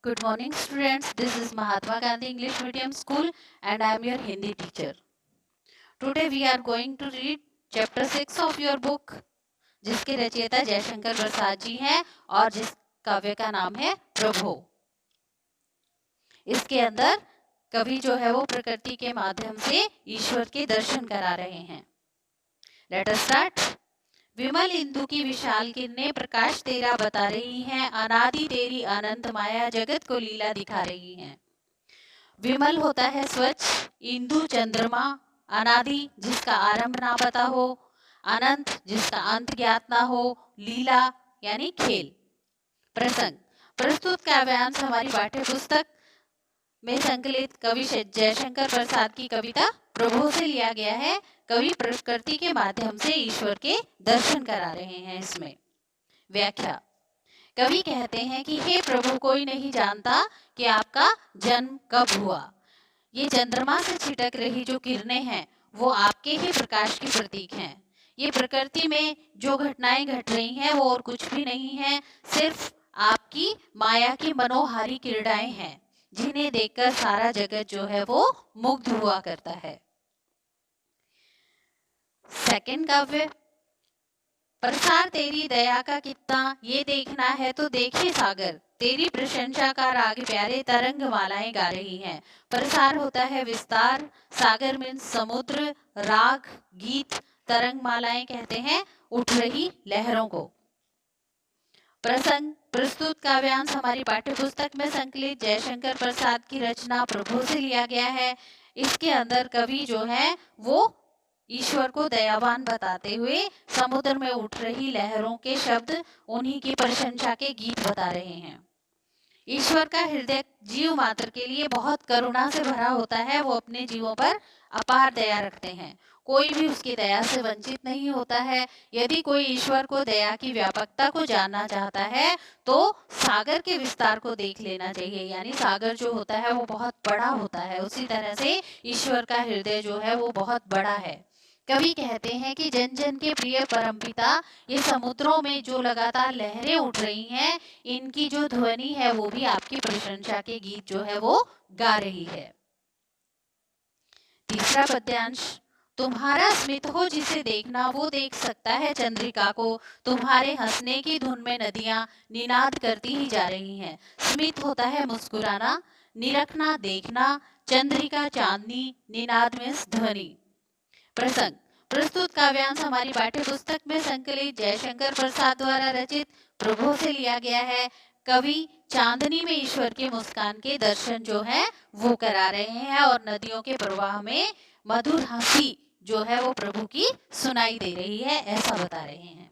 Good morning, students. This is Mahatma Gandhi English Medium School, and I am your Hindi teacher. Today we are going to read chapter 6 of your book, जिसके रचयिता जयशंकर प्रसाद जी हैं और जिस काव्य का नाम है प्रभो। इसके अंदर कवि जो है वो प्रकृति के माध्यम से ईश्वर के दर्शन करा रहे हैं। Let us start. विमल इंदु की विशाल किरणें प्रकाश तेरा बता रही हैं, अनादि तेरी अनंत माया जगत को लीला दिखा रही हैं। विमल होता है स्वच्छ, इंदु चंद्रमा, अनादि जिसका आरंभ ना पता हो, अनंत जिसका अंत ज्ञात ना हो, लीला यानी खेल। प्रसंग प्रस्तुत काव्यांश हमारी पाठ्य पुस्तक में संकलित कवि जयशंकर प्रसाद की कविता प्रभो से लिया गया है। कवि प्रकृति के माध्यम से ईश्वर के दर्शन करा रहे हैं। इसमें व्याख्या। कवि कहते हैं कि हे प्रभु, कोई नहीं जानता कि आपका जन्म कब हुआ। ये चंद्रमा से छिटक रही जो किरणें हैं वो आपके ही प्रकाश की प्रतीक हैं। ये प्रकृति में जो घटनाएं घट रही हैं वो और कुछ भी नहीं है, सिर्फ आपकी माया की मनोहारी क्रीड़ाएं हैं, जिन्हें देखकर सारा जगत जो है वो मुग्ध हुआ करता है। सेकंड काव्य। प्रसार तेरी दया का कितना ये देखना है तो देखिए सागर, तेरी प्रशंसा का राग प्यारे तरंग मालाएं गा रही हैं। प्रसार होता है विस्तार, सागर मीन्स समुद्र, राग गीत, तरंग मालाएं कहते हैं उठ रही लहरों को। प्रसंग प्रस्तुत काव्यांश हमारी पाठ्य पुस्तक में संकलित जयशंकर प्रसाद की रचना प्रभो से लिया गया है। इसके अंदर कवि जो है वो ईश्वर को दयावान बताते हुए समुद्र में उठ रही लहरों के शब्द उन्हीं की प्रशंसा के गीत बता रहे हैं। ईश्वर का हृदय जीव मात्र के लिए बहुत करुणा से भरा होता है। वो अपने जीवों पर अपार दया रखते हैं, कोई भी उसकी दया से वंचित नहीं होता है। यदि कोई ईश्वर को दया की व्यापकता को जानना चाहता है तो सागर के विस्तार को देख लेना चाहिए। यानी सागर जो होता है वो बहुत बड़ा होता है, उसी तरह से ईश्वर का हृदय जो है वो बहुत बड़ा है। कवि कहते हैं कि जन जन के प्रिय परमपिता, ये समुद्रों में जो लगातार लहरें उठ रही हैं, इनकी जो ध्वनि है वो भी आपकी प्रशंसा के गीत जो है वो गा रही है। तीसरा पद्यांश। तुम्हारा स्मित हो जिसे देखना वो देख सकता है चंद्रिका को, तुम्हारे हंसने की धुन में नदियां निनाद करती ही जा रही हैं। स्मित होता है मुस्कुराना, निरखना देखना, चंद्रिका चांदनी, निनाद में ध्वनि। प्रसंग प्रस्तुत काव्यांश हमारी पाठ्य पुस्तक में संकलित जयशंकर प्रसाद द्वारा रचित प्रभो से लिया गया है। कवि चांदनी में ईश्वर के मुस्कान के दर्शन जो है वो करा रहे हैं और नदियों के प्रवाह में मधुर हंसी जो है वो प्रभु की सुनाई दे रही है, ऐसा बता रहे हैं।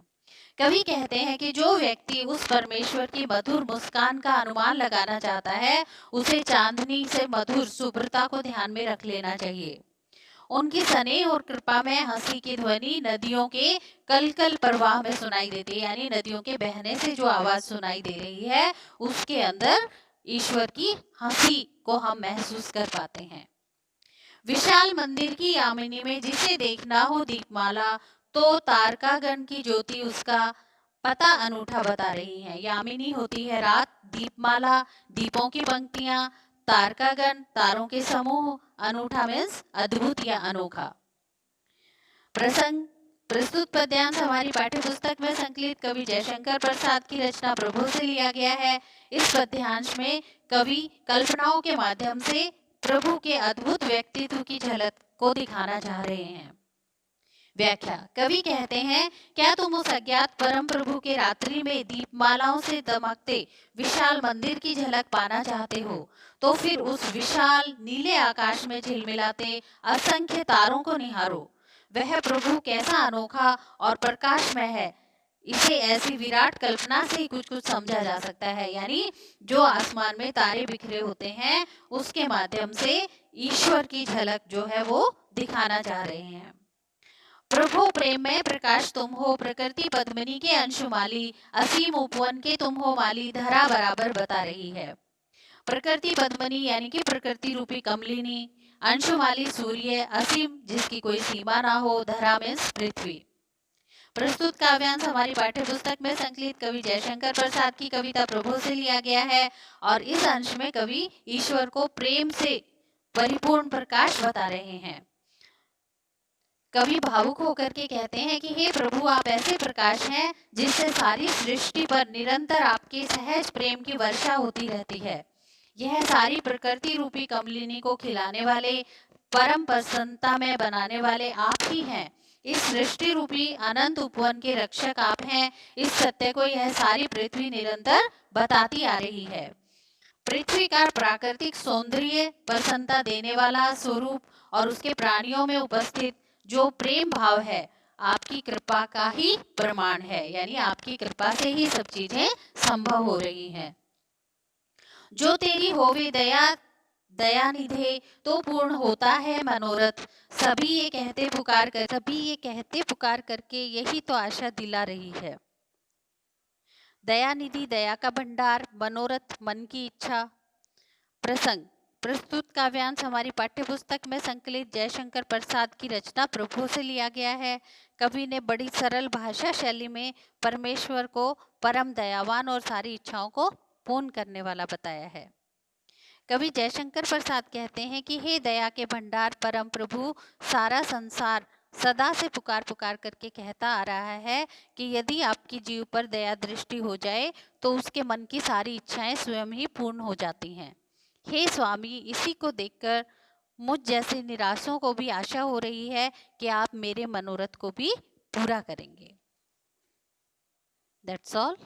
कवि कहते हैं कि जो व्यक्ति उस परमेश्वर की मधुर मुस्कान का अनुमान लगाना चाहता है, उसे चांदनी से मधुर शुभ्रता को ध्यान में रख लेना चाहिए। उनकी स्नेह और कृपा में हंसी की ध्वनि नदियों के कल कल प्रवाह में सुनाई देती है। यानी नदियों के बहने से जो आवाज सुनाई दे रही है उसके अंदर ईश्वर की हंसी को हम महसूस कर पाते हैं। विशाल मंदिर की यामिनी में जिसे देखना हो दीपमाला, तो तारकागण की ज्योति उसका पता अनूठा बता रही है। यामिनी होती है रात, दीपमाला दीपों की पंक्तियां, तारकागण तारों के समूह, अनूठा मीन्स अद्भुत या अनोखा। प्रसंग प्रस्तुत पद्यांश हमारी पाठ्य पुस्तक में संकलित कवि जयशंकर प्रसाद की रचना प्रभो से लिया गया है। इस पद्यांश में कवि कल्पनाओं के माध्यम से प्रभु के अद्भुत व्यक्तित्व की झलक को दिखाना चाह रहे हैं। व्याख्या। कवि कहते हैं, क्या तुम उस अज्ञात परम प्रभु के रात्रि में दीपमालाओं से दमकते विशाल मंदिर की झलक पाना चाहते हो, तो फिर उस विशाल नीले आकाश में झिलमिलाते असंख्य तारों को निहारो। वह प्रभु कैसा अनोखा और प्रकाशमय है, इसे ऐसी विराट कल्पना से ही कुछ कुछ समझा जा सकता है। यानी जो आसमान में तारे बिखरे होते हैं उसके माध्यम से ईश्वर की झलक जो है वो दिखाना चाह रहे हैं। प्रभु प्रेम में प्रकाश तुम हो, प्रकृति पद्मिनी के अंशुमाली, असीम उपवन के तुम हो माली, धरा बराबर बता रही है। प्रकृति पद्मिनी यानी कि प्रकृति रूपी कमलिनी, अंशुमाली सूर्य, असीम जिसकी कोई सीमा ना हो, धरा मीन्स पृथ्वी। प्रस्तुत काव्यांश हमारी पाठ्य पुस्तक में संकलित कवि जयशंकर प्रसाद की कविता प्रभु से लिया गया है और इस अंश में कवि ईश्वर को प्रेम से परिपूर्ण प्रकाश बता रहे हैं। कवि भावुक होकर के कहते हैं कि हे प्रभु, आप ऐसे प्रकाश हैं जिससे सारी सृष्टि पर निरंतर आपके सहज प्रेम की वर्षा होती रहती है। यह सारी प्रकृति रूपी कमलिनी को खिलाने वाले, परम प्रसन्नता में बनाने वाले आप ही हैं। इस सृष्टि रूपी अनंत उपवन के रक्षक आप हैं। इस सत्य को यह सारी पृथ्वी निरंतर बताती आ रही है। पृथ्वी का प्राकृतिक सौंदर्य, प्रसन्नता देने वाला स्वरूप और उसके प्राणियों में उपस्थित जो प्रेम भाव है, आपकी कृपा का ही प्रमाण है। यानी आपकी कृपा से ही सब चीजें संभव हो रही हैं। जो तेरी होवे दया दयानिधे तो पूर्ण होता है मनोरथ। सभी ये कहते पुकार करके यही तो आशा दिला रही है। दयानिधि, दया का भंडार, मनोरथ, मन की इच्छा। प्रसंग। प्रस्तुत काव्यांश हमारी पाठ्य पुस्तक में संकलित जयशंकर प्रसाद की रचना प्रभु से लिया गया है। कवि ने बड़ी सरल भाषा शैली में परमेश्वर को परम दयावान और सारी इच्छाओं को पूर्ण करने वाला बताया है। कवि जयशंकर प्रसाद कहते हैं कि हे दया के भंडार परम प्रभु, सारा संसार सदा से पुकार पुकार करके कहता आ रहा है कि यदि आपकी जीव पर दया दृष्टि हो जाए तो उसके मन की सारी इच्छाएं स्वयं ही पूर्ण हो जाती हैं। हे स्वामी, इसी को देखकर मुझ जैसे निराशों को भी आशा हो रही है कि आप मेरे मनोरथ को भी पूरा करेंगे। That's all.